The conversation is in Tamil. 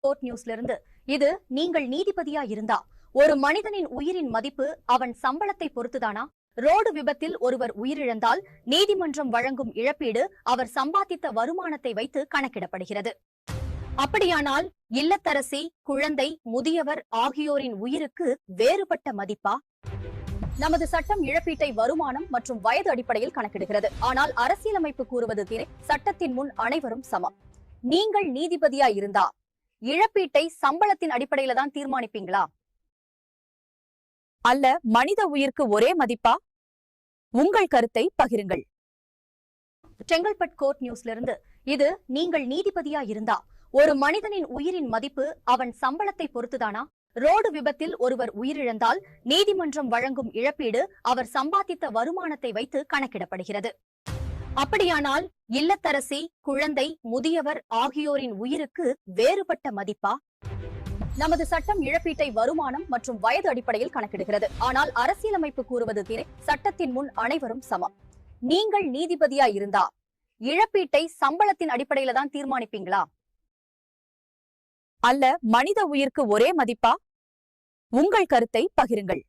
கோர்ட் நியூஸ்ல இருந்து இது நீங்கள் நீதிபதியா இருந்தா ஒரு மனிதனின் உயிரின் மதிப்பு அவன் சம்பளத்தை பொறுத்துதானா? ரோடு விபத்தில் ஒருவர் உயிரிழந்தால் நீதிமன்றம் வழங்கும் இழப்பீடு அவர் சம்பாதித்த வருமானத்தை வைத்து கணக்கிடப்படுகிறது. அப்படியானால் இல்லத்தரசி, குழந்தை, முதியவர் ஆகியோரின் உயிருக்கு வேறுபட்ட மதிப்பா? நமது சட்டம் இழப்பீட்டை வருமானம் மற்றும் வயது அடிப்படையில் கணக்கிடுகிறது. ஆனால் அரசியலமைப்பு கூறுவது சட்டத்தின் முன் அனைவரும் சமம். நீங்கள் நீதிபதியா இருந்தா இழப்பீட்டை சம்பளத்தின் அடிப்படையில தான் தீர்மானிப்பீங்களா? அல்ல மனித உயிருக்கு ஒரே மதிப்பா? உங்கள் கருத்தை பகிருங்கள். செங்கல்பட்டு கோர்ட் நியூஸ்ல இருந்து இது நீங்கள் நீதிபதியா இருந்தா ஒரு மனிதனின் உயிரின் மதிப்பு அவன் சம்பளத்தை பொறுத்துதானா? ரோடு விபத்தில் ஒருவர் உயிரிழந்தால் நீதிமன்றம் வழங்கும் இழப்பீடு அவர் சம்பாதித்த வருமானத்தை வைத்து கணக்கிடப்படுகிறது. அப்படியானால் இல்லத்தரசி, குழந்தை, முதியவர் ஆகியோரின் உயிருக்கு வேறுபட்ட மதிப்பா? நமது சட்டம் இழப்பீட்டை வருமானம் மற்றும் வயது அடிப்படையில் கணக்கிடுகிறது. ஆனால் அரசியலமைப்பு கூறுவது சட்டத்தின் முன் அனைவரும் சமம். நீங்கள் நீதிபதியா இருந்தா இழப்பீட்டை சம்பளத்தின் அடிப்படையில தான் தீர்மானிப்பீங்களா? அல்ல மனித உயிருக்கு ஒரே மதிப்பா? உங்கள் கருத்தை பகிருங்கள்.